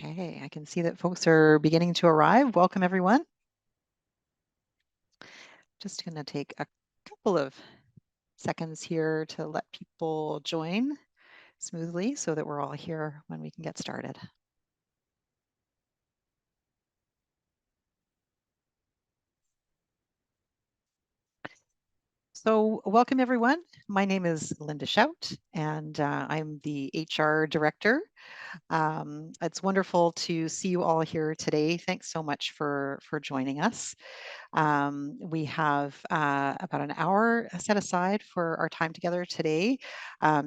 Okay, I can see that folks are beginning to arrive. Welcome, everyone. Just going to take a couple of seconds here to let people join smoothly so that we're all here when we can get started. So welcome, everyone. My name is Linda Shout, and I'm the HR Director. It's wonderful to see you all here today. Thanks so much for joining us. We have about an hour set aside for our time together today.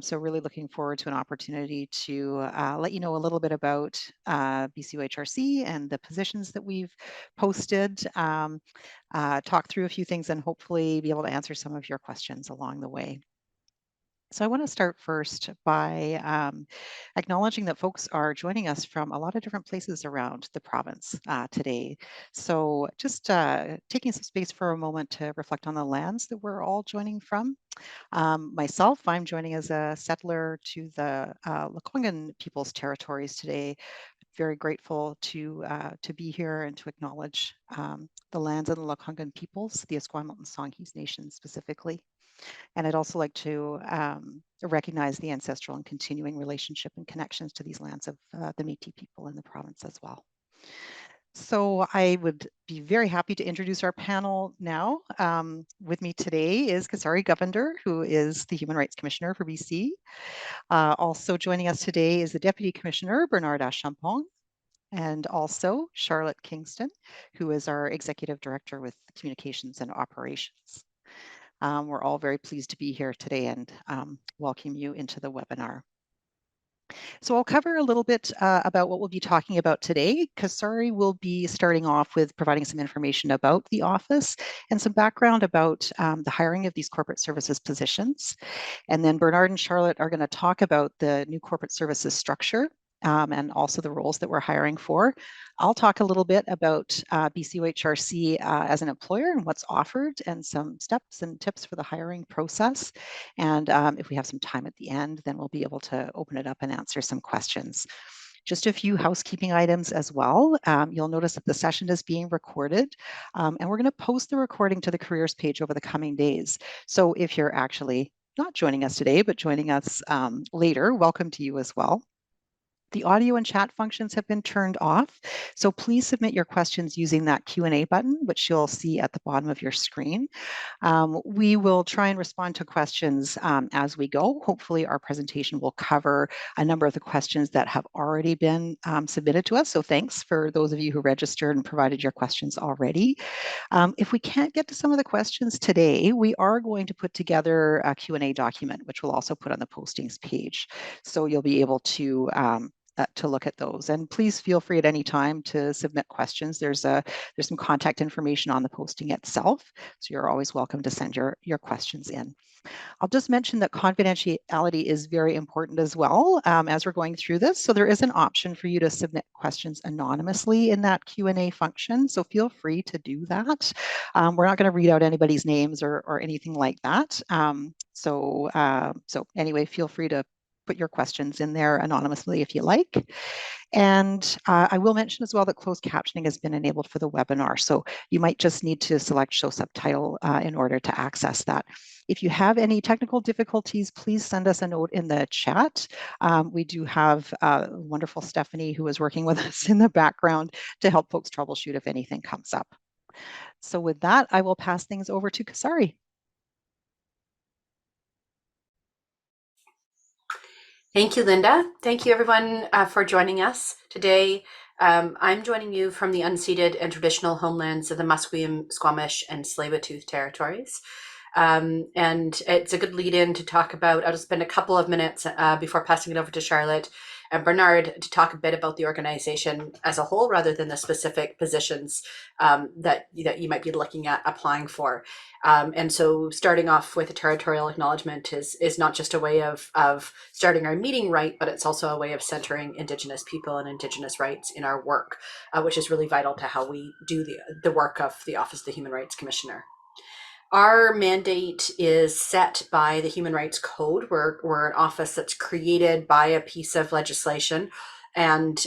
So really looking forward to an opportunity to let you know a little bit about BCOHRC and the positions that we've posted, talk through a few things, and hopefully be able to answer some of your questions along the way. So I want to start first by acknowledging that folks are joining us from a lot of different places around the province today. So just taking some space for a moment to reflect on the lands that we're all joining from. Myself, I'm joining as a settler to the Lekwungen People's Territories today. Very grateful to be here and to acknowledge the lands of the Lekwungen peoples, the Esquimalt and Songhees Nation specifically. And I'd also like to recognize the ancestral and continuing relationship and connections to these lands of the Métis people in the province as well. So I would be very happy to introduce our panel now. With me today is Kasari Govender, who is the Human Rights Commissioner for BC. Also joining us today is the Deputy Commissioner, Bernard Achampong, and also Charlotte Kingston, who is our Executive Director with Communications and Operations. We're all very pleased to be here today and welcome you into the webinar. So I'll cover a little bit about what we'll be talking about today. Kasari will be starting off with providing some information about the office and some background about the hiring of these corporate services positions. And then Bernard and Charlotte are going to talk about the new corporate services structure and also the roles that we're hiring for. I'll talk a little bit about BCOHRC as an employer and what's offered and some steps and tips for the hiring process. And if we have some time at the end, then we'll be able to open it up and answer some questions. Just a few housekeeping items as well. You'll notice that the session is being recorded and we're going to post the recording to the careers page over the coming days. So if you're actually not joining us today, but joining us later, welcome to you as well. The audio and chat functions have been turned off, so please submit your questions using that Q&A button, which you'll see at the bottom of your screen. We will try and respond to questions as we go. Hopefully our presentation will cover a number of the questions that have already been submitted to us, so thanks for those of you who registered and provided your questions already. If we can't get to some of the questions today, we are going to put together a Q&A document, which we'll also put on the postings page, so you'll be able to look at those. And please feel free at any time to submit questions. There's some contact information on the posting itself, so you're always welcome to send your questions in. I'll just mention that confidentiality is very important as well as we're going through this. So there is an option for you to submit questions anonymously in that Q&A function. So feel free to do that. We're not going to read out anybody's names or anything like that. So anyway, feel free to put your questions in there anonymously if you like. And I will mention as well that closed captioning has been enabled for the webinar. So you might just need to select show subtitle in order to access that. If you have any technical difficulties, please send us a note in the chat. We do have wonderful Stephanie who is working with us in the background to help folks troubleshoot if anything comes up. So with that, I will pass things over to Kasari. Thank you, Linda. Thank you, everyone, for joining us today. I'm joining you from the unceded and traditional homelands of the Musqueam, Squamish, and Tsleil-Waututh territories. And it's a good lead-in to talk about. I'll just spend a couple of minutes before passing it over to Charlotte and Bernard to talk a bit about the organization as a whole, rather than the specific positions that you might be looking at applying for. And so starting off with a territorial acknowledgement is not just a way of starting our meeting right, but it's also a way of centering Indigenous people and Indigenous rights in our work, which is really vital to how we do the work of the Office of the Human Rights Commissioner. Our mandate is set by the Human Rights Code. We're an office that's created by a piece of legislation and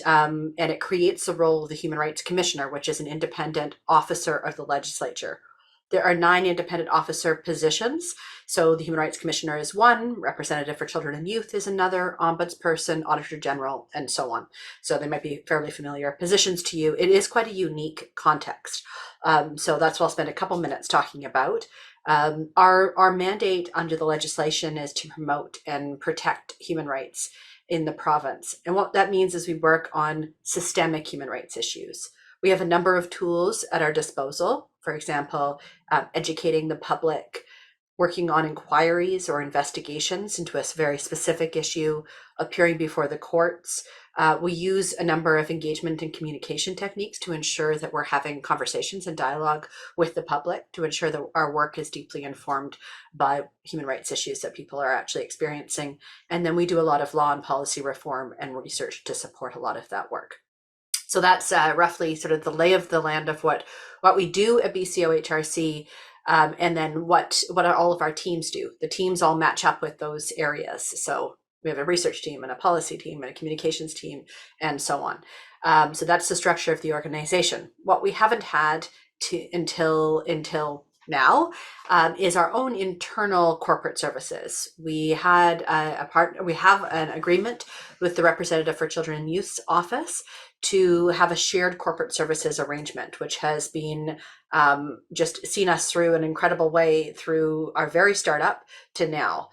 it creates the role of the Human Rights Commissioner, which is an independent officer of the legislature. There are 9 independent officer positions. So the Human Rights Commissioner is one, Representative for Children and Youth is another, Ombudsperson, Auditor General, and so on. So they might be fairly familiar positions to you. It is quite a unique context. So that's what I'll spend a couple minutes talking about. Our mandate under the legislation is to promote and protect human rights in the province. And what that means is we work on systemic human rights issues. We have a number of tools at our disposal. For example, educating the public, working on inquiries or investigations into a very specific issue, appearing before the courts. We use a number of engagement and communication techniques to ensure that we're having conversations and dialogue with the public, to ensure that our work is deeply informed by human rights issues that people are actually experiencing. And then we do a lot of law and policy reform and research to support a lot of that work. So that's roughly sort of the lay of the land of what we do at BCOHRC, and then what all of our teams do. The teams all match up with those areas. So we have a research team and a policy team and a communications team and so on. So that's the structure of the organization. What we haven't had until now is our own internal corporate services. We had we have an agreement with the Representative for Children and Youth's office to have a shared corporate services arrangement, which has been just seen us through an incredible way through our very startup to now.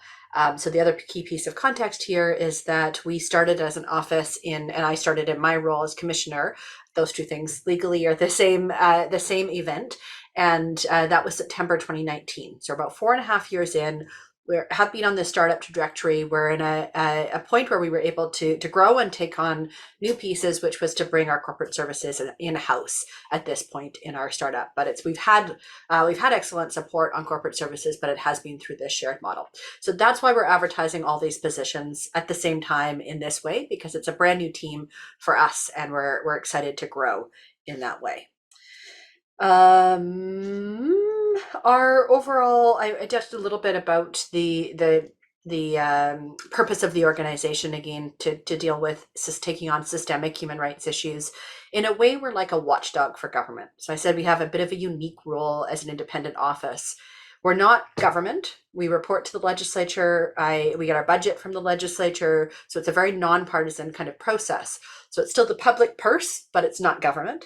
So the other key piece of context here is that we started as an office and I started in my role as commissioner. Those two things legally are the same event. And that was September 2019. So about 4.5 years in, we have been on this startup trajectory. We're in a point where we were able to grow and take on new pieces, which was to bring our corporate services in-house at this point in our startup. But we've had excellent support on corporate services, but it has been through this shared model. So that's why we're advertising all these positions at the same time in this way, because it's a brand new team for us, and we're excited to grow in that way. Our overall, I touched a little bit about the purpose of the organization, again, to deal with taking on systemic human rights issues. In a way, we're like a watchdog for government. So I said we have a bit of a unique role as an independent office. We're not government. We report to the legislature. We get our budget from the legislature. So it's a very nonpartisan kind of process. So it's still the public purse, but it's not government.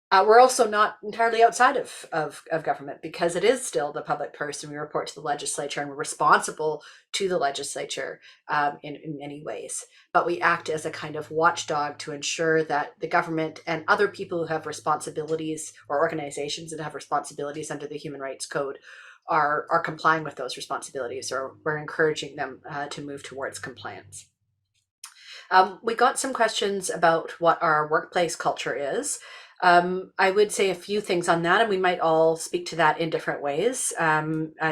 We're also not entirely outside of government, because it is still the public purse, and we report to the legislature, and we're responsible to the legislature in many ways. But we act as a kind of watchdog to ensure that the government and other people who have responsibilities, or organizations that have responsibilities under the Human Rights Code, are complying with those responsibilities, or we're encouraging them to move towards compliance. We got some questions about what our workplace culture is. I would say a few things on that, and we might all speak to that in different ways.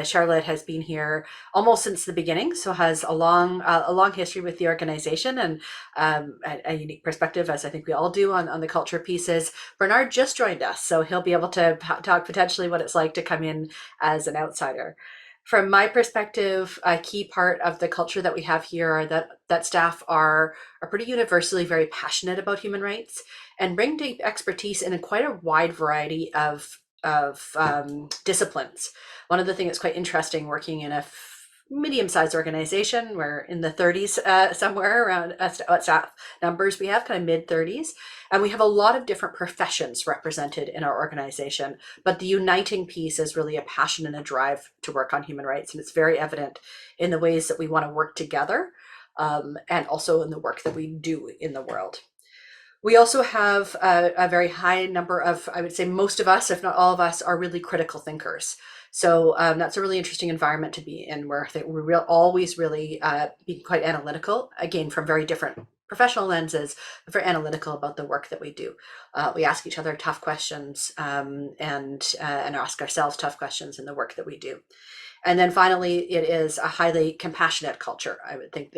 Charlotte has been here almost since the beginning, so has a long history with the organization, and a unique perspective, as I think we all do, on the culture pieces. Bernard just joined us, so he'll be able to talk potentially what it's like to come in as an outsider. From my perspective, a key part of the culture that we have here are that staff are pretty universally very passionate about human rights, and bring deep expertise in quite a wide variety of disciplines. One of the things that's quite interesting working in a medium-sized organization, we're in the 30s somewhere around staff numbers. We have kind of mid-30s, and we have a lot of different professions represented in our organization. But the uniting piece is really a passion and a drive to work on human rights, and it's very evident in the ways that we want to work together, and also in the work that we do in the world. We also have a very high number of, I would say most of us, if not all of us, are really critical thinkers. So that's a really interesting environment to be in, where I think we're always really being quite analytical, again, from very different professional lenses, but very analytical about the work that we do. We ask each other tough questions, and ask ourselves tough questions in the work that we do. And then finally, it is a highly compassionate culture.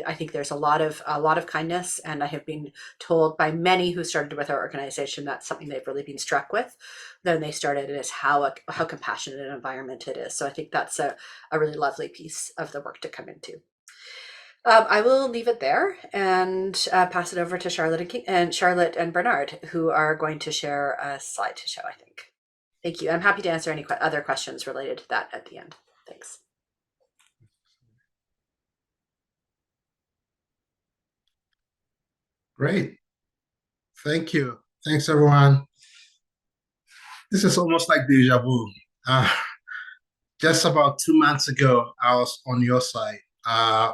I think there's a lot of kindness, and I have been told by many who started with our organization that's something they've really been struck with. Then they started, is how compassionate an environment it is. So I think that's a really lovely piece of the work to come into. I will leave it there and pass it over to Charlotte and Bernard, who are going to share a slide to show, I think. Thank you. I'm happy to answer any other questions related to that at the end. Thanks. Great. Thank you. Thanks, everyone. This is almost like deja vu. Just about 2 months ago, I was on your side. I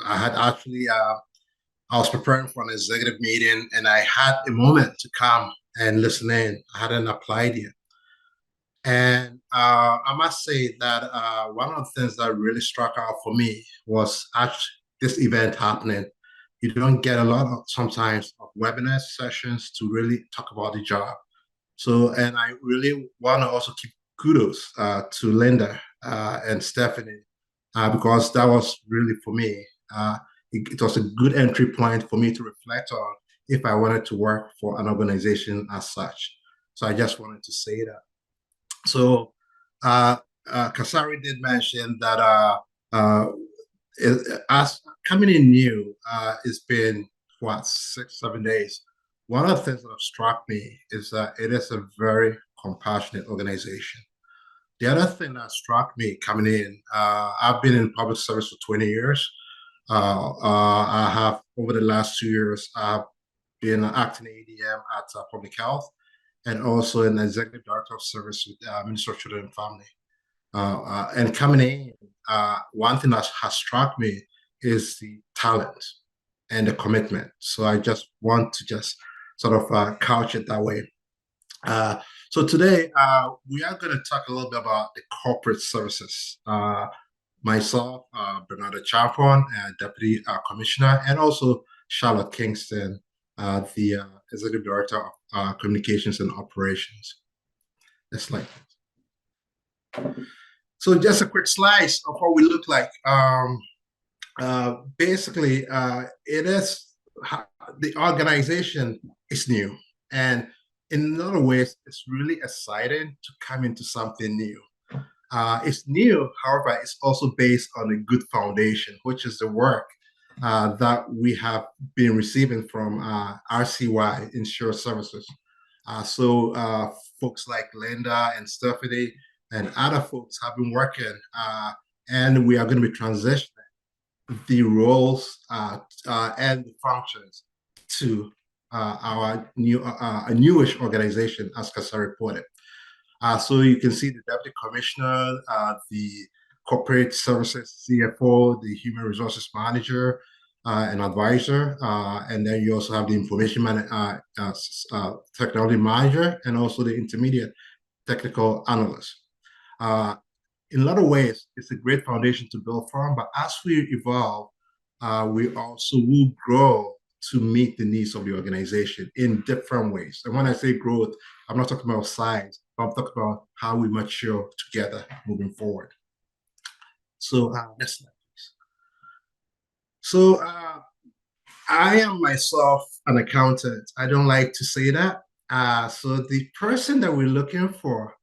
had actually, I was preparing for an executive meeting and I had a moment to come and listen in. I hadn't applied yet. And I must say that one of the things that really struck out for me was actually this event happening. You don't get a lot of sometimes of webinar sessions to really talk about the job. So, and I really want to also keep kudos to Linda and Stephanie because that was really for me. It was a good entry point for me to reflect on if I wanted to work for an organization as such. So I just wanted to say that. So uh, Kasari did mention that uh, as coming in new, it's been what 6, 7 days. One of the things that have struck me is that it is a very compassionate organization. The other thing that struck me coming in, I've been in public service for 20 years. I have over the last 2 years, I've been an acting ADM at Public Health and also an executive director of service with Ministry of Children and Family. And coming in, one thing that has struck me is the talent and the commitment. So I just want to just sort of couch it that way. So today we are going to talk a little bit about the corporate services. Myself, Bernardo Champon, Deputy Commissioner, and also Charlotte Kingston, the Executive Director of Communications and Operations. Next slide. So just a quick slice of what we look like. Basically, it is the organization is new, and in a lot of ways, it's really exciting to come into something new. It's new, however, it's also based on a good foundation, which is the work that we have been receiving from RCY Insure Services. So folks like Linda and Stephanie and other folks have been working, and we are going to be transitioning the roles and the functions to our a newish organization, as Kasari reported. So you can see the Deputy Commissioner, the Corporate Services CFO, the Human Resources Manager, and Advisor, and then you also have the Information Technology Manager, and also the Intermediate Technical Analyst. In a lot of ways, it's a great foundation to build from, but as we evolve, we also will grow to meet the needs of the organization in different ways. And when I say growth, I'm not talking about size, but I'm talking about how we mature together moving forward. So next slide, please. So I am myself an accountant. I don't like to say that. So the person that we're looking for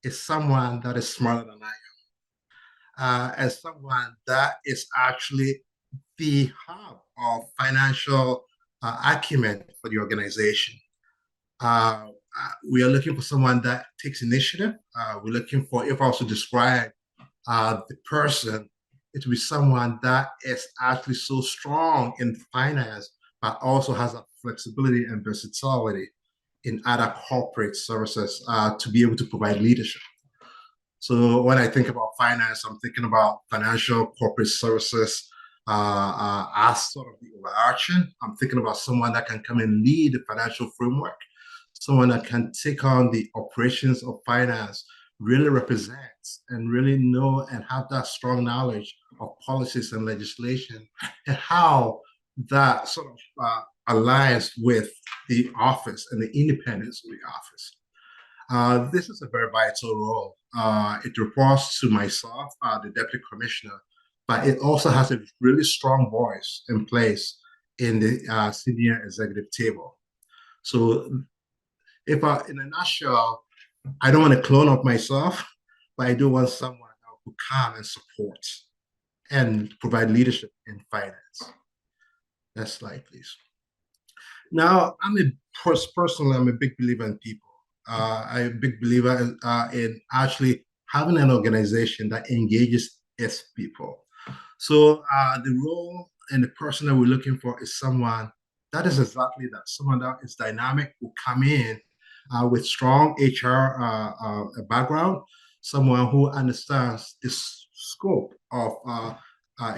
is someone that is smarter than I am. As someone that is actually the hub of financial acumen for the organization. We are looking for someone that takes initiative. We're looking for, if I was to describe the person, it would be someone that is actually so strong in finance, but also has a flexibility and versatility in other corporate services to be able to provide leadership. So when I think about finance, I'm thinking about financial corporate services as sort of the overarching. I'm thinking about someone that can come and lead the financial framework, someone that can take on the operations of finance, really represents and really know and have that strong knowledge of policies and legislation and how that sort of aligns with the office and the independence of the office. This is a very vital role. It reports to myself, the Deputy Commissioner, but it also has a really strong voice in place in the senior executive table. So if in a nutshell, I don't want to clone up myself, but I do want someone who can and supports. and provide leadership in finance. Next slide, please. Now, personally, I'm a big believer in people. I'm a big believer in actually having an organization that engages its people. So the role and the person that we're looking for is someone that is exactly that, someone that is dynamic, will come in with strong HR background, someone who understands the scope of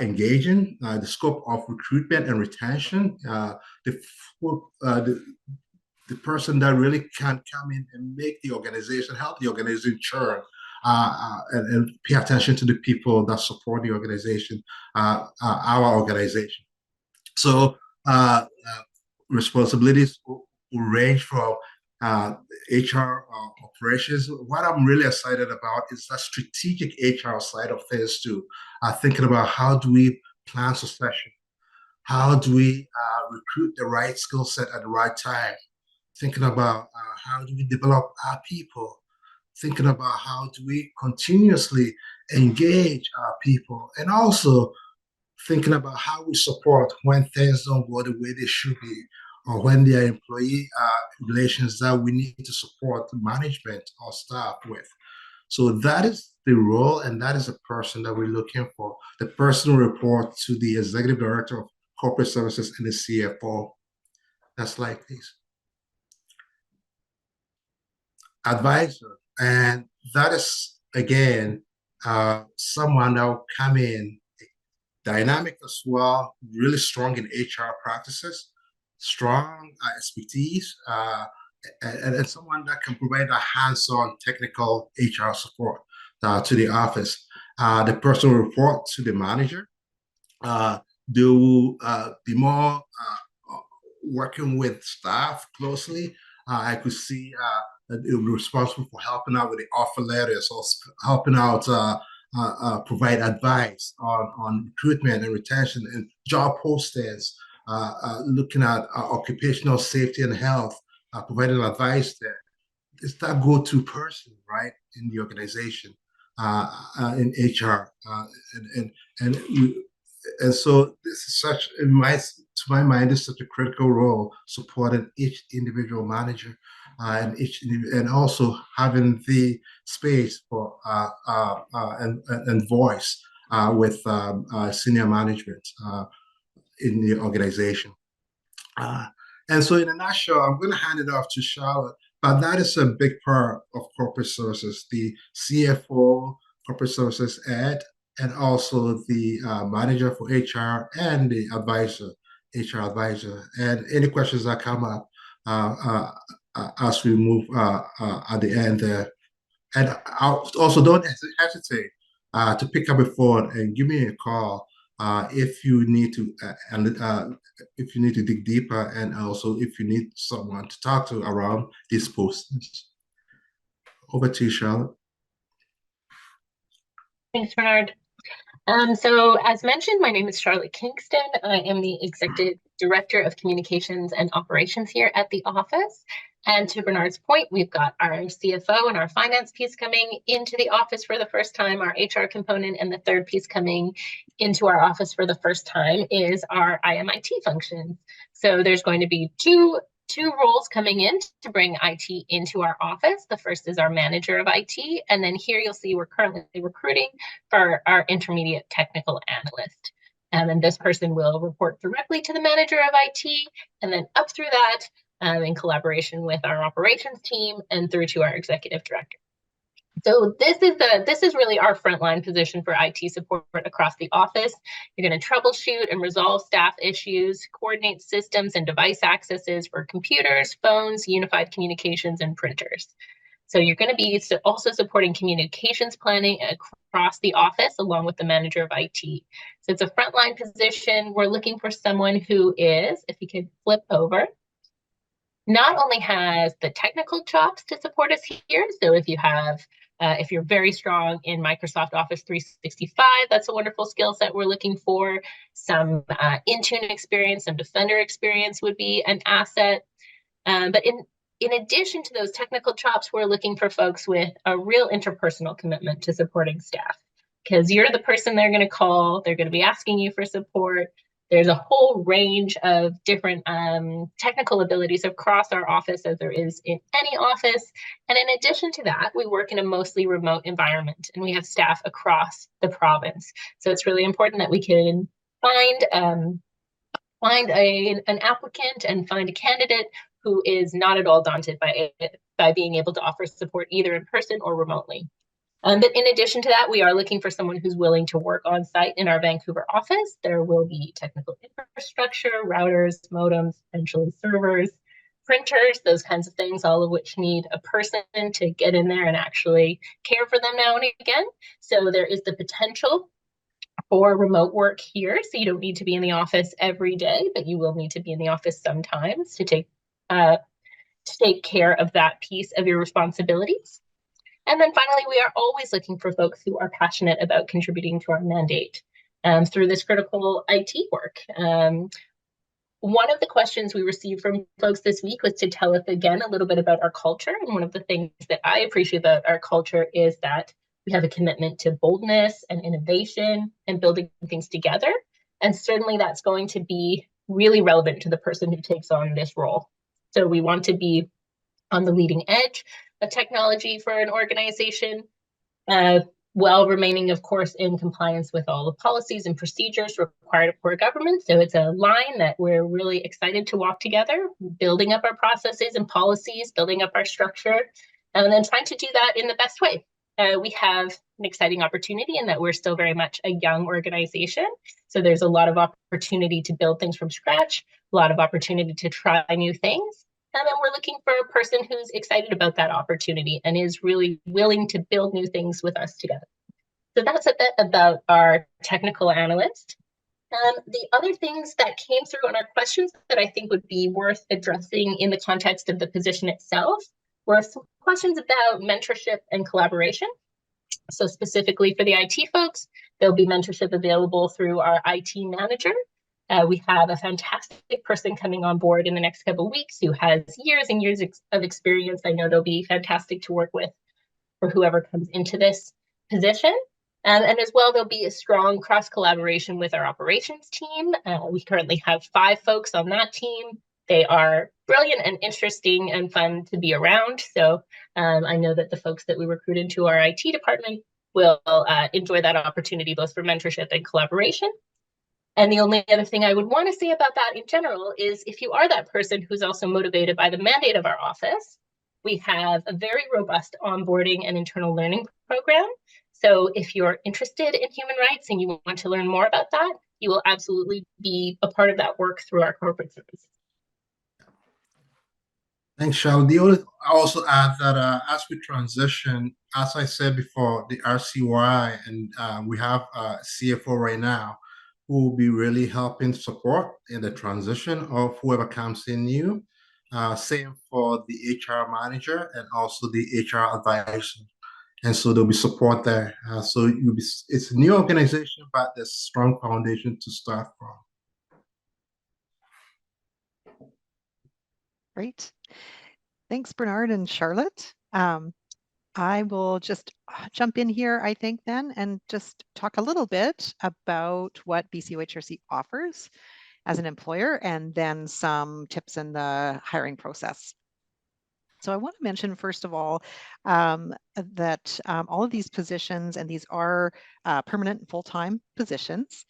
engaging, the scope of recruitment and retention, the, the the person that really can come in and make the organization, help the organization churn, and pay attention to the people that support the organization, our organization. So responsibilities will range from HR operations. What I'm really excited about is the strategic HR side of things too. Thinking about how do we plan succession? How do we recruit the right skill set at the right time? Thinking about how do we develop our people, thinking about how do we continuously engage our people, and also thinking about how we support when things don't go the way they should be, or when there are employee relations that we need to support management or staff with. So that is the role, and that is the person that we're looking for. The person will report to the executive director of corporate services and the CFO. Next slide, please. Advisor, and that is again someone that will come in dynamic as well, really strong in HR practices, strong expertise, and someone that can provide a hands-on technical HR support to the office. The person will report to the manager. They will be more working with staff closely. I could see that it will be responsible for helping out with the offer letters, or helping out provide advice on recruitment and retention and job postings, looking at occupational safety and health, providing advice there. It's that go-to person, right, in the organization, in HR, and and so this is such, to my mind, this is such a critical role, supporting each individual manager, and also having the space for and voice with senior management in the organization. And so in a nutshell, I'm going to hand it off to Charlotte, but that is a big part of corporate services, the CFO, corporate services ed, and also the manager for HR and the advisor, HR advisor. And any questions that come up as we move at the end there. And also don't hesitate to pick up a phone and give me a call if you need to if you need to dig deeper, and also if you need someone to talk to around these posts. Over to you, Charlotte. Thanks, Bernard. So as mentioned, my name is Charlotte Kingston. I am the Executive Director of Communications and Operations here at the office. And to Bernard's point, we've got our CFO and our finance piece coming into the office for the first time, our HR component, and the third piece coming into our office for the first time is our IMIT functions. So there's going to be two roles coming in to bring IT into our office. The first is our manager of IT, and then here you'll see we're currently recruiting for our intermediate technical analyst. And then this person will report directly to the manager of IT, and then up through that in collaboration with our operations team and through to our executive director. So this is really our frontline position for IT support across the office. You're going to troubleshoot and resolve staff issues, coordinate systems and device accesses for computers, phones, unified communications, and printers. So you're going to be also supporting communications planning across the office along with the manager of IT. So it's a frontline position. We're looking for someone who is, if you could flip over, not only has the technical chops to support us here. So if you have if you're very strong in Microsoft Office 365, that's a wonderful skill set we're looking for. Some Intune experience, some Defender experience would be an asset. But in addition to those technical chops, we're looking for folks with a real interpersonal commitment to supporting staff. because you're the person they're going to call. They're going to be asking you for support. There's a whole range of different technical abilities across our office, as there is in any office. And in addition to that, we work in a mostly remote environment, and we have staff across the province. So it's really important that we can find an applicant and find a candidate who is not at all daunted by being able to offer support either in person or remotely. But in addition to that, we are looking for someone who's willing to work on site in our Vancouver office. There will be technical infrastructure, routers, modems, potentially servers, printers, those kinds of things, all of which need a person to get in there and actually care for them now and again. So there is the potential for remote work here. So you don't need to be in the office every day, but you will need to be in the office sometimes to take care of that piece of your responsibilities. And then finally, we are always looking for folks who are passionate about contributing to our mandate through this critical IT work. One of the questions we received from folks this week was to tell us again a little bit about our culture. And one of the things that I appreciate about our culture is that we have a commitment to boldness and innovation and building things together. And certainly that's going to be really relevant to the person who takes on this role. So we want to be on the leading edge of technology for an organization, while remaining, of course, in compliance with all the policies and procedures required for government. So it's a line that we're really excited to walk together, building up our processes and policies, building up our structure, and then trying to do that in the best way. We have an exciting opportunity in that we're still very much a young organization. So there's a lot of opportunity to build things from scratch, a lot of opportunity to try new things. And then we're looking for a person who's excited about that opportunity and is really willing to build new things with us together. So that's a bit about our technical analyst. The other things that came through on our questions that I think would be worth addressing in the context of the position itself were some questions about mentorship and collaboration. So specifically for the IT folks, there'll be mentorship available through our IT manager. We have a fantastic person coming on board in the next couple of weeks who has years and years of experience. I know they'll be fantastic to work with for whoever comes into this position. And as well, there'll be a strong cross collaboration with our operations team. We currently have 5 folks on that team. They are brilliant and interesting and fun to be around. So I know that the folks that we recruit into our IT department will enjoy that opportunity, both for mentorship and collaboration. And the only other thing I would want to say about that in general is if you are that person who's also motivated by the mandate of our office, we have a very robust onboarding and internal learning program. So if you're interested in human rights and you want to learn more about that, you will absolutely be a part of that work through our corporate services. Thanks, Shao. I'll also add that as we transition, as I said before, the RCY, and we have a CFO right now who will be really helping support in the transition of whoever comes in new. Same for the HR manager and also the HR advisor. And so there'll be support there. So it's a new organization, but there's a strong foundation to start from. Great. Thanks, Bernard and Charlotte. I will just jump in here, I think, then, and just talk a little bit about what BCOHRC offers as an employer, and then some tips in the hiring process. So I want to mention, first of all, that all of these positions, and these are permanent full-time positions,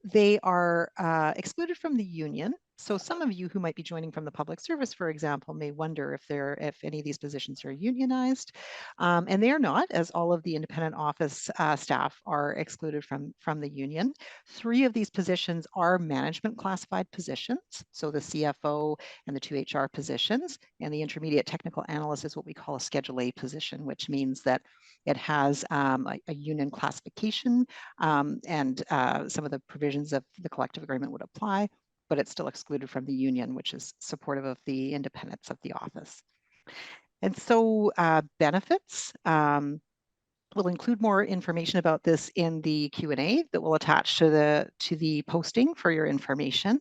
they are excluded from the union. So some of you who might be joining from the public service, for example, may wonder if any of these positions are unionized, and they are not, as all of the independent office staff are excluded from the union. 3 of these positions are management classified positions, so the CFO and the 2 HR positions, and the intermediate technical analyst is what we call a Schedule A position, which means that it has a union classification, and some of the provisions of the collective agreement would apply, but it's still excluded from the union, which is supportive of the independence of the office. And so benefits, We'll include more information about this in the Q&A that we'll attach to the posting for your information.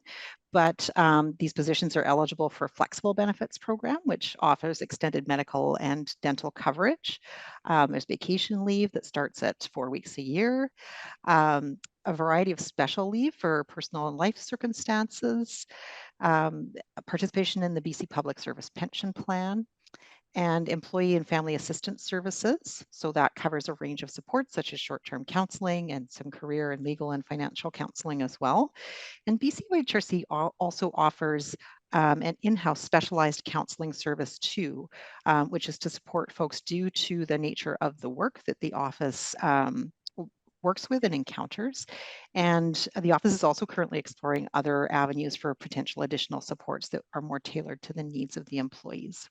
But these positions are eligible for flexible benefits program, which offers extended medical and dental coverage. There's vacation leave that starts at 4 weeks a year, a variety of special leave for personal and life circumstances, participation in the BC Public Service Pension Plan, and employee and family assistance services. So that covers a range of supports such as short-term counseling and some career and legal and financial counseling as well. And BCOHRC also offers an in-house specialized counseling service too, which is to support folks due to the nature of the work that the office works with and encounters. And the office is also currently exploring other avenues for potential additional supports that are more tailored to the needs of the employees.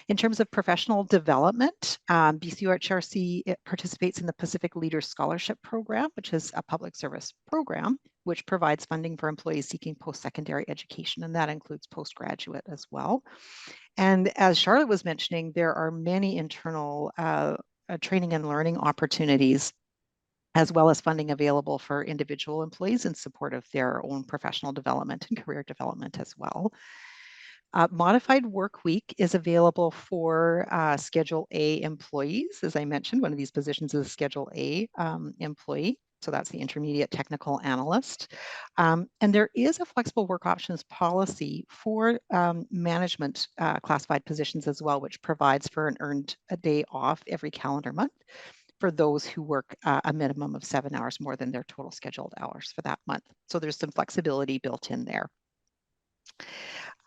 In terms of professional development, BCOHRC participates in the Pacific Leaders Scholarship Program, which is a public service program which provides funding for employees seeking post-secondary education, and that includes postgraduate as well. And as Charlotte was mentioning, there are many internal training and learning opportunities as well as funding available for individual employees in support of their own professional development and career development as well. Modified work week is available for Schedule A employees. As I mentioned, one of these positions is a Schedule A employee. So that's the intermediate technical analyst. And there is a flexible work options policy for management classified positions as well, which provides for an earned a day off every calendar month for those who work a minimum of 7 hours more than their total scheduled hours for that month. So there's some flexibility built in there.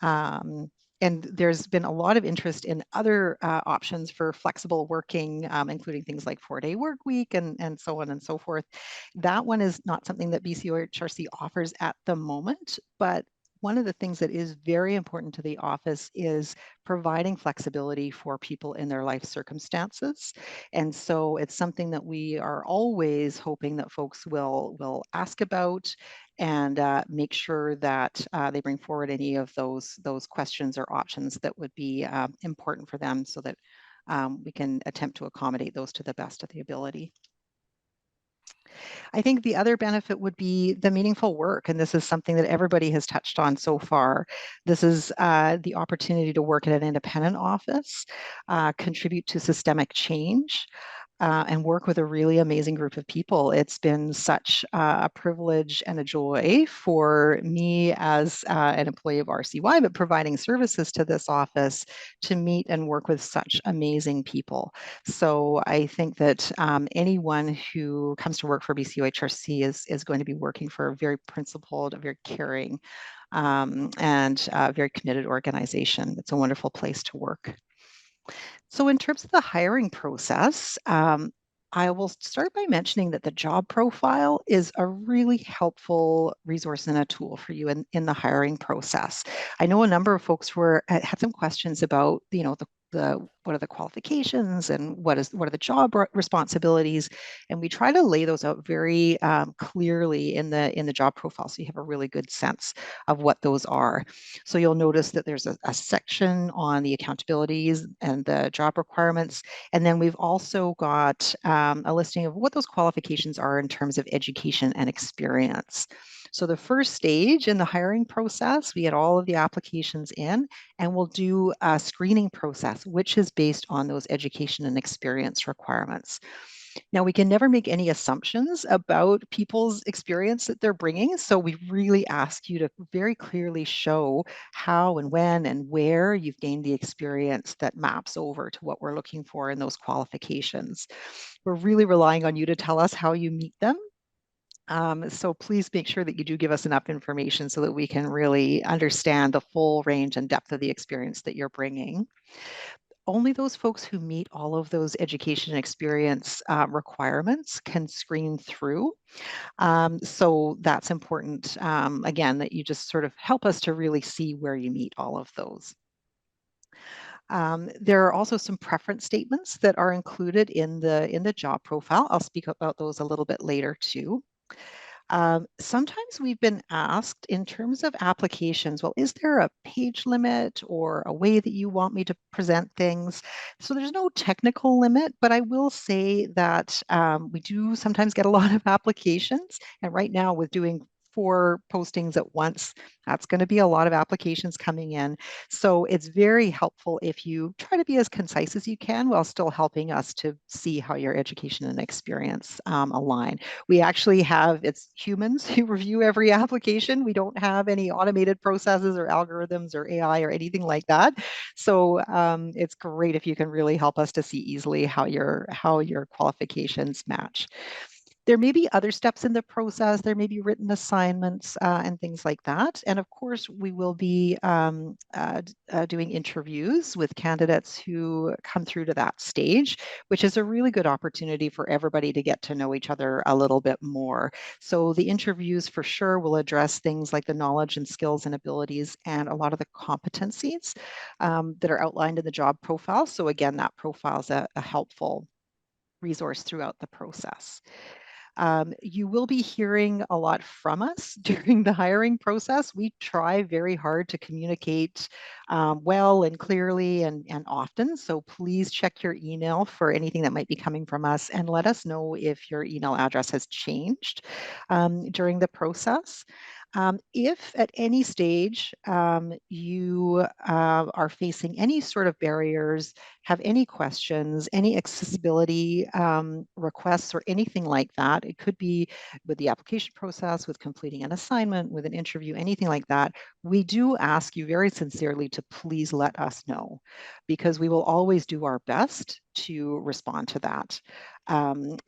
And there's been a lot of interest in other options for flexible working, including things like 4-day work week and so on and so forth. That one is not something that BCOHRC offers at the moment, but one of the things that is very important to the office is providing flexibility for people in their life circumstances. And so it's something that we are always hoping that folks will ask about and make sure that they bring forward any of those questions or options that would be important for them so that we can attempt to accommodate those to the best of the ability. I think the other benefit would be the meaningful work, and this is something that everybody has touched on so far. This is the opportunity to work at an independent office, contribute to systemic change, and work with a really amazing group of people. It's been such a privilege and a joy for me as an employee of RCY, but providing services to this office to meet and work with such amazing people. So I think that anyone who comes to work for BCOHRC is going to be working for a very principled, a very caring, and very committed organization. It's a wonderful place to work. So in terms of the hiring process, I will start by mentioning that the job profile is a really helpful resource and a tool for you in the hiring process. I know a number of folks had some questions about, the what are the qualifications and what are the job responsibilities, and we try to lay those out very clearly in the job profile, so you have a really good sense of what those are. So you'll notice that there's a section on the accountabilities and the job requirements, and then we've also got a listing of what those qualifications are in terms of education and experience. So the first stage in the hiring process, we get all of the applications in, and we'll do a screening process, which is based on those education and experience requirements. Now, we can never make any assumptions about people's experience that they're bringing, so we really ask you to very clearly show how and when and where you've gained the experience that maps over to what we're looking for in those qualifications. We're really relying on you to tell us how you meet them. So please make sure that you do give us enough information so that we can really understand the full range and depth of the experience that you're bringing. Only those folks who meet all of those education and experience requirements can screen through. So that's important, again, that you just sort of help us to really see where you meet all of those. There are also some preference statements that are included in the job profile. I'll speak about those a little bit later too. Sometimes we've been asked in terms of applications, well, is there a page limit or a way that you want me to present things? So there's no technical limit, but I will say that we do sometimes get a lot of applications. And right now with doing 4 postings at once, that's going to be a lot of applications coming in. So it's very helpful if you try to be as concise as you can while still helping us to see how your education and experience align. We actually have, it's humans who review every application. We don't have any automated processes or algorithms or AI or anything like that. So it's great if you can really help us to see easily how your qualifications match. There may be other steps in the process. There may be written assignments and things like that. And of course, we will be doing interviews with candidates who come through to that stage, which is a really good opportunity for everybody to get to know each other a little bit more. So the interviews for sure will address things like the knowledge and skills and abilities and a lot of the competencies that are outlined in the job profile. So again, that profile is a helpful resource throughout the process. You will be hearing a lot from us during the hiring process. We try very hard to communicate well and clearly and often. So please check your email for anything that might be coming from us and let us know if your email address has changed during the process. If at any stage you are facing any sort of barriers, have any questions, any accessibility requests or anything like that, it could be with the application process, with completing an assignment, with an interview, anything like that, we do ask you very sincerely to please let us know because we will always do our best to respond to that.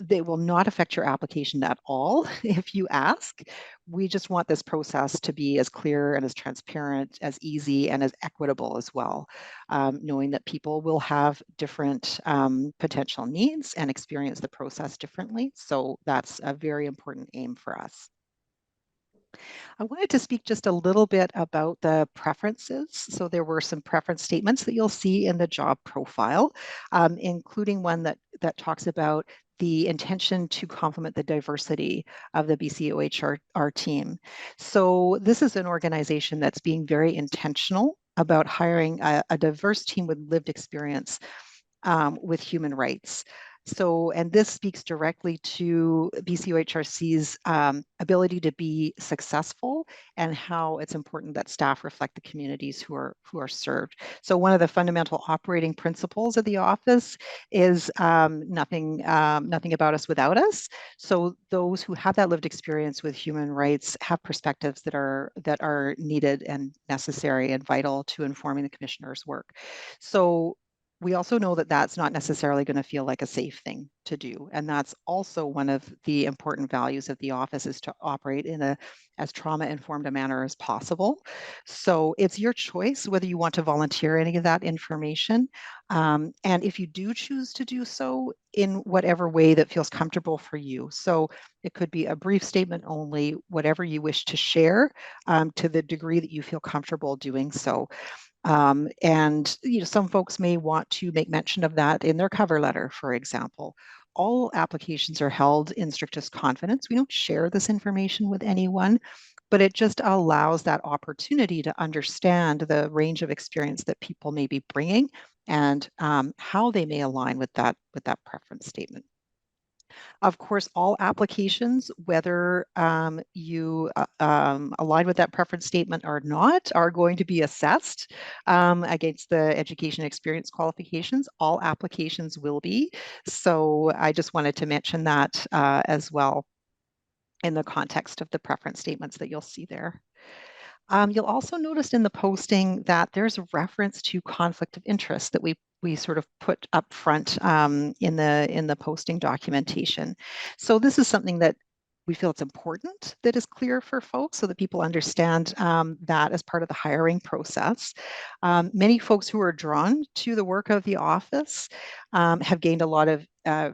They will not affect your application at all if you ask. We just want this process to be as clear and as transparent, as easy and as equitable as well, knowing that people will have different potential needs and experience the process differently. So that's a very important aim for us. I wanted to speak just a little bit about the preferences. So there were some preference statements that you'll see in the job profile, including one that talks about the intention to complement the diversity of the BCOHR team. So this is an organization that's being very intentional about hiring a diverse team with lived experience with human rights. So, and this speaks directly to BCOHRC's ability to be successful and how it's important that staff reflect the communities who are served. So, one of the fundamental operating principles of the office is nothing about us without us. So, those who have that lived experience with human rights have perspectives that are needed and necessary and vital to informing the commissioner's work. So, we also know that that's not necessarily going to feel like a safe thing to do. And that's also one of the important values of the office is to operate in as trauma-informed a manner as possible. So it's your choice whether you want to volunteer any of that information. And if you do choose to do so in whatever way that feels comfortable for you. So it could be a brief statement only, whatever you wish to share to the degree that you feel comfortable doing so. And some folks may want to make mention of that in their cover letter, for example. All applications are held in strictest confidence. We don't share this information with anyone, but it just allows that opportunity to understand the range of experience that people may be bringing and how they may align with that preference statement. Of course, all applications, whether you align with that preference statement or not, are going to be assessed against the education experience qualifications. All applications will be. So I just wanted to mention that as well in the context of the preference statements that you'll see there. You'll also notice in the posting that there's a reference to conflict of interest that we sort of put up front in the posting documentation. So this is something that we feel it's important that is clear for folks so that people understand that as part of the hiring process. Many folks who are drawn to the work of the office have gained a lot of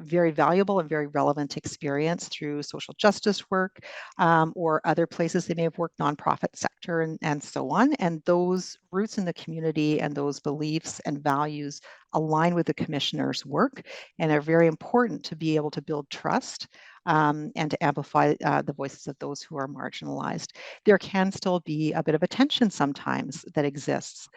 very valuable and very relevant experience through social justice work or other places they may have worked, nonprofit sector and so on. And those roots in the community and those beliefs and values align with the commissioner's work and are very important to be able to build trust and to amplify the voices of those who are marginalized. There can still be a bit of a tension sometimes that exists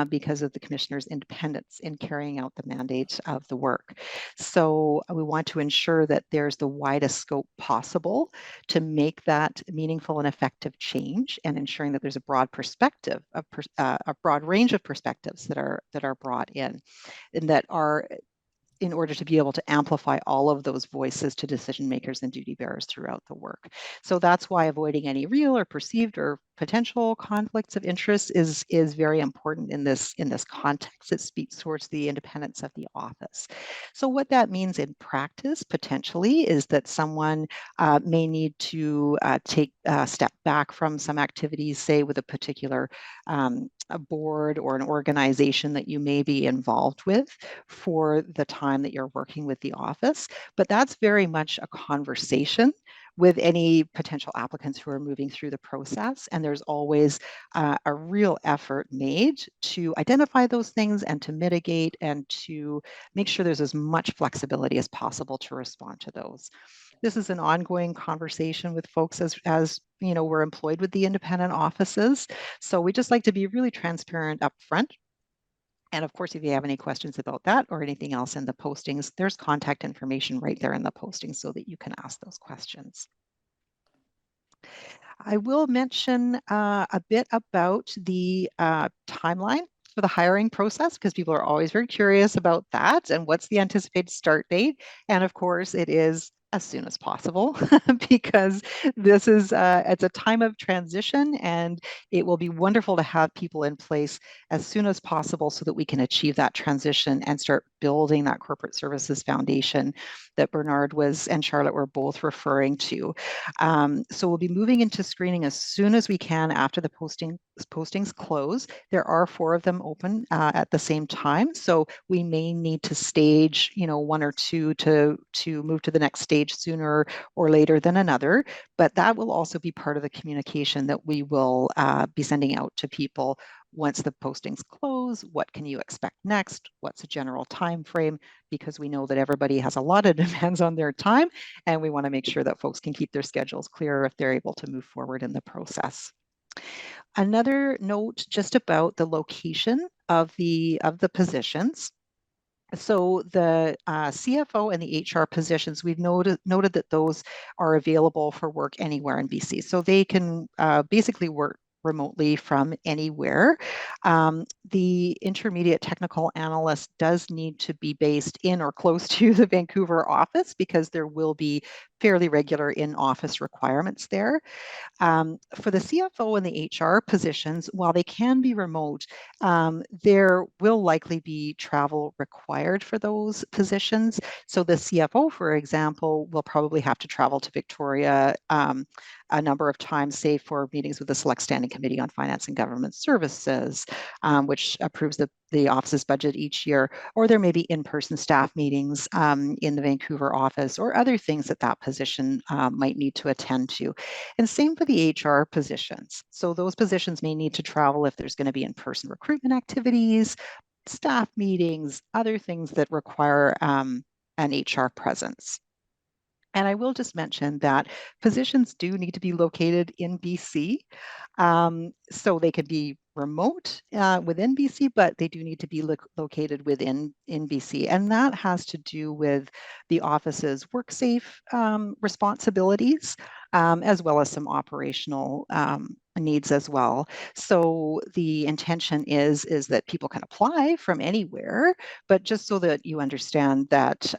because of the commissioner's independence in carrying out the mandate of the work. So we want to ensure that there's the widest scope possible to make that meaningful and effective change, and ensuring that there's a broad perspective, a broad range of perspectives that are brought in, and that are in order to be able to amplify all of those voices to decision makers and duty bearers throughout the work. So that's why avoiding any real or perceived or potential conflicts of interest is very important in this context. It speaks towards the independence of the office. So what that means in practice potentially is that someone may need to take a step back from some activities, say with a particular a board or an organization that you may be involved with for the time that you're working with the office. But that's very much a conversation with any potential applicants who are moving through the process. And there's always a real effort made to identify those things and to mitigate and to make sure there's as much flexibility as possible to respond to those. This is an ongoing conversation with folks as you know, we're employed with the independent offices. So we just like to be really transparent up front. And of course, if you have any questions about that or anything else in the postings, there's contact information right there in the postings so that you can ask those questions. I will mention a bit about the timeline for the hiring process, because people are always very curious about that and what's the anticipated start date. And of course, it is as soon as possible because this is it's a time of transition, and it will be wonderful to have people in place as soon as possible so that we can achieve that transition and start building that corporate services foundation that Bernard was and Charlotte were both referring to. So we'll be moving into screening as soon as we can after the postings close. There are 4 of them open at the same time, so we may need to stage, you know, 1 or 2 to move to the next stage sooner or later than another. But that will also be part of the communication that we will be sending out to people once the postings close. What can you expect next? What's a general time frame? Because we know that everybody has a lot of demands on their time, and we want to make sure that folks can keep their schedules clear if they're able to move forward in the process. Another note just about the location of the positions. So the CFO and the HR positions, we've noted that those are available for work anywhere in BC. So they can basically work remotely from anywhere. The intermediate technical analyst does need to be based in or close to the Vancouver office because there will be fairly regular in-office requirements there. For the CFO and the HR positions, while they can be remote, there will likely be travel required for those positions. So the CFO, for example, will probably have to travel to Victoria a number of times, say for meetings with the Select Standing Committee on Finance and Government Services, which approves the office's budget each year, or there may be in-person staff meetings in the Vancouver office or other things that that position might need to attend to. And same for the HR positions. So those positions may need to travel if there's going to be in-person recruitment activities, staff meetings, other things that require an HR presence. And I will just mention that positions do need to be located in BC. So they could be remote within BC, but they do need to be located within BC. And that has to do with the office's WorkSafe responsibilities, as well as some operational needs as well. So the intention is that people can apply from anywhere, but just so that you understand that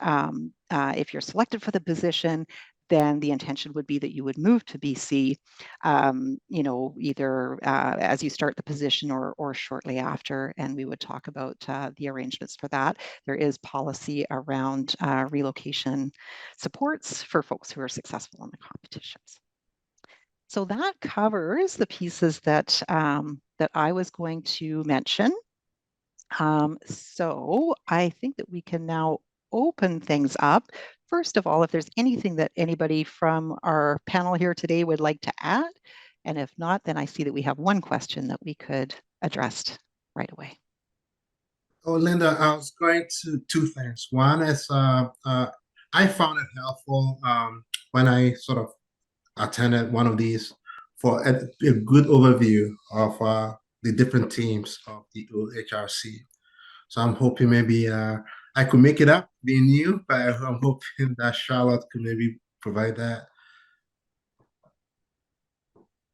if you're selected for the position, then the intention would be that you would move to BC, you know, either as you start the position or shortly after, and we would talk about the arrangements for that. There is policy around relocation supports for folks who are successful in the competitions. So that covers the pieces that that I was going to mention. So I think that we can now open things up. First of all, if there's anything that anybody from our panel here today would like to add, and if not, then I see that we have one question that we could address right away. Oh, Linda, I was going to 2 things. One is I found it helpful when I sort of attended one of these for a good overview of the different teams of the OHRC. So I'm hoping maybe I could make it up being new, but I'm hoping that Charlotte could maybe provide that.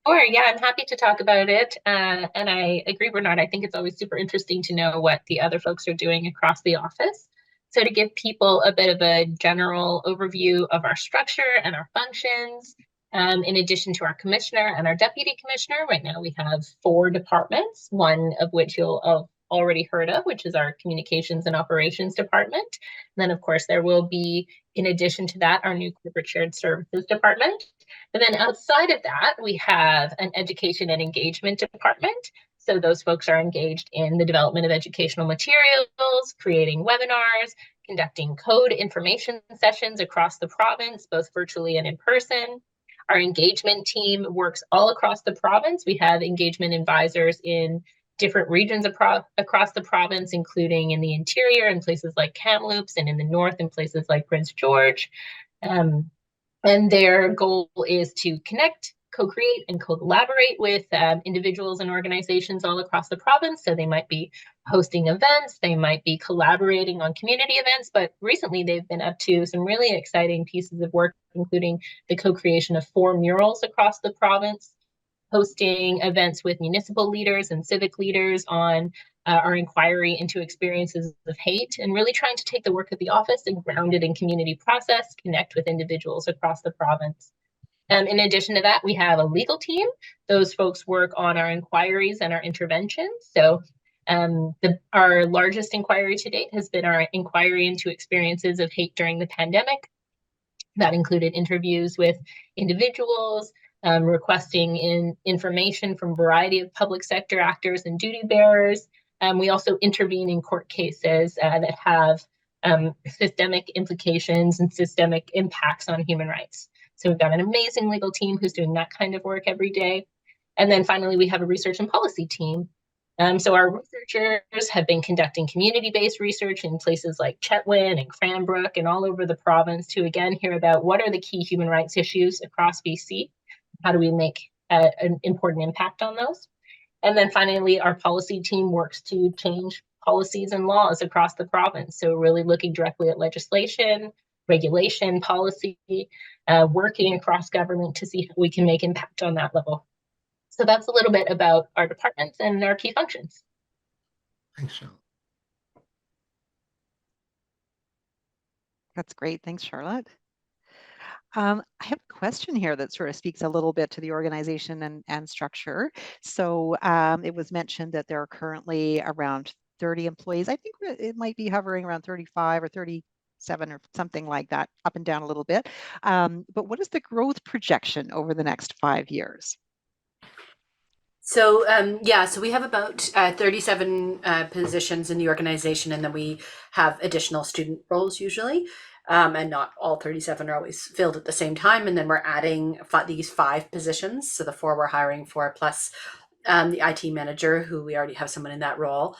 Sure, yeah, I'm happy to talk about it. And I agree, Bernard. I think it's always super interesting to know what the other folks are doing across the office. So to give people a bit of a general overview of our structure and our functions, in addition to our commissioner and our deputy commissioner, right now we have 4 departments, one of which you'll have already heard of, which is our communications and operations department. And then, of course, there will be, in addition to that, our new corporate shared services department. And then outside of that, we have an education and engagement department. So those folks are engaged in the development of educational materials, creating webinars, conducting code information sessions across the province, both virtually and in person. Our engagement team works all across the province. We have engagement advisors in different regions across the province, including in the interior in places like Kamloops, and in the north in places like Prince George. And their goal is to connect, co-create, and collaborate with individuals and organizations all across the province. So they might be hosting events, they might be collaborating on community events, but recently they've been up to some really exciting pieces of work, including the co-creation of 4 murals across the province, hosting events with municipal leaders and civic leaders on our inquiry into experiences of hate, and really trying to take the work of the office and ground it in community process, connect with individuals across the province. In addition to that, we have a legal team. Those folks work on our inquiries and our interventions. So our largest inquiry to date has been our inquiry into experiences of hate during the pandemic. That included interviews with individuals, requesting information from a variety of public sector actors and duty bearers. We also intervene in court cases that have systemic implications and systemic impacts on human rights. So we've got an amazing legal team who's doing that kind of work every day. And then finally, we have a research and policy team. So our researchers have been conducting community-based research in places like Chetwynd and Cranbrook and all over the province to, again, hear about what are the key human rights issues across BC. How do we make an important impact on those? And then finally, our policy team works to change policies and laws across the province. So really looking directly at legislation, regulation, policy, working across government to see how we can make impact on that level. So that's a little bit about our departments and our key functions. Thanks, Charlotte. That's great. Thanks, Charlotte. I have a question here that sort of speaks a little bit to the organization and structure. So it was mentioned that there are currently around 30 employees. I think it might be hovering around 35 or 37 or something like that, up and down a little bit. But what is the growth projection over the next 5 years? So so we have about 37 positions in the organization, and then we have additional student roles usually. And not all 37 are always filled at the same time. And then we're adding these 5 positions. So the 4 we're hiring for, plus the IT manager, who we already have someone in that role.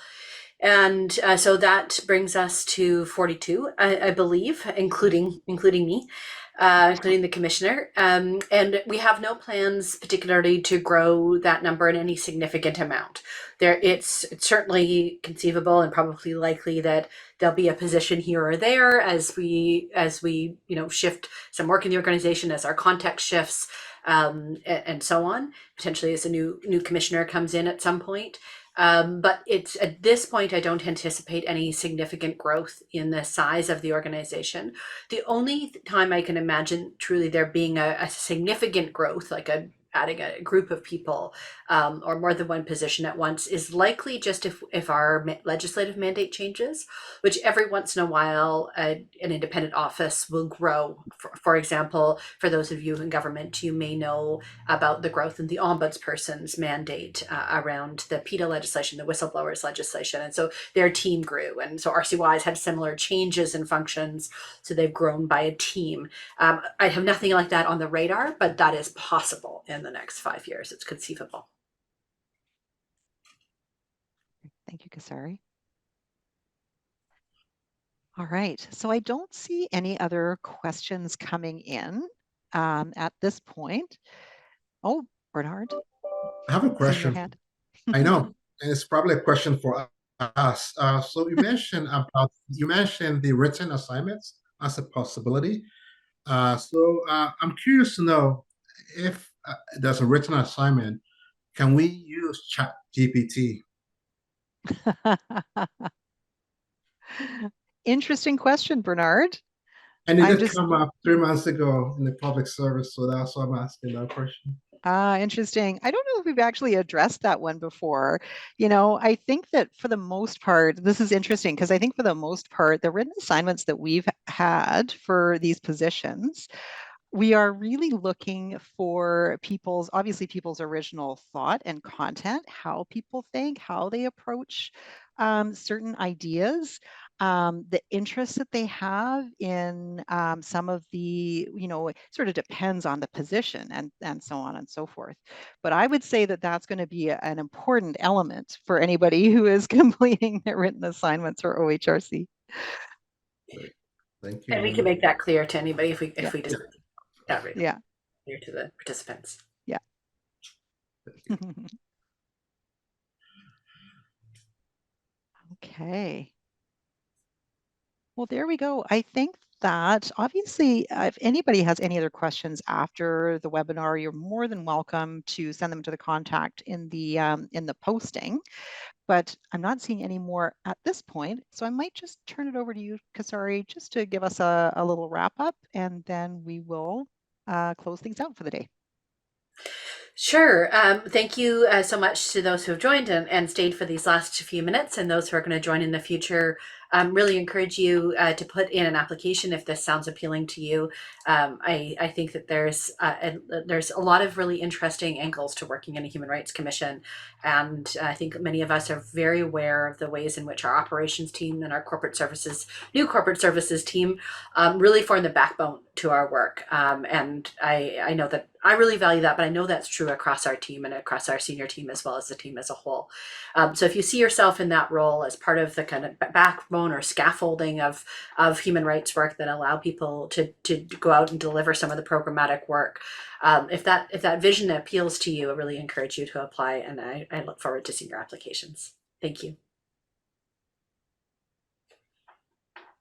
And so that brings us to 42, I believe, including me, including the commissioner. And we have no plans particularly to grow that number in any significant amount. It's certainly conceivable and probably likely that there'll be a position here or there as we shift some work in the organization, as our context shifts, and so on. Potentially as a new commissioner comes in at some point. But it's at this point, I don't anticipate any significant growth in the size of the organization. The only time I can imagine truly there being a significant growth, like adding a group of people or more than one position at once, is likely just if our legislative mandate changes, which every once in a while an independent office will grow. For example, for those of you in government, you may know about the growth in the ombudsperson's mandate around the PETA legislation, the whistleblowers legislation. And so their team grew. And so RCY's had similar changes in functions. So they've grown by a team. I have nothing like that on the radar, but that is possible in the next 5 years. It's conceivable. Thank you, Kasari. All right, so I don't see any other questions coming in. at this point. Oh, Bernard, I have a seeing your question. hand. I know, and it's probably a question for us. So you mentioned the written assignments as a possibility. I'm curious to know if there's a written assignment, can we use Chat GPT? Interesting question, Bernard. And it I'm did just come up 3 months ago in the public service, so that's why I'm asking that question. interesting. I don't know if we've actually addressed that one before. You know, I think that for the most part, this is interesting because I think for the most part, the written assignments that we've had for these positions, we are really looking for obviously people's original thought and content, how people think, how they approach certain ideas, the interest that they have in some of the, it sort of depends on the position and so on and so forth. But I would say that that's going to be an important element for anybody who is completing their written assignments for OHRC. Great. Thank you, And we can Linda. make that clear to anybody if Yeah, we decide that right yeah, clear to the participants. yeah. Okay. Well, there we go. I think that obviously, if anybody has any other questions after the webinar, you're more than welcome to send them to the contact in the posting. But I'm not seeing any more at this point, so I might just turn it over to you, Kasari, just to give us a little wrap up, and then we will close things out for the day. Sure. Thank you so much to those who have joined and stayed for these last few minutes, and those who are going to join in the future. Really encourage you to put in an application if this sounds appealing to you. I think that there's a lot of really interesting angles to working in a human rights commission, and I think many of us are very aware of the ways in which our operations team and our new corporate services team really form the backbone to our work. And I know that I really value that, but I know that's true across our team and across our senior team as well as the team as a whole. So if you see yourself in that role as part of the kind of backbone or scaffolding of human rights work that allow people to go out and deliver some of the programmatic work, if that vision appeals to you, I really encourage you to apply, and I look forward to seeing your applications. Thank you.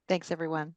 Thanks, everyone.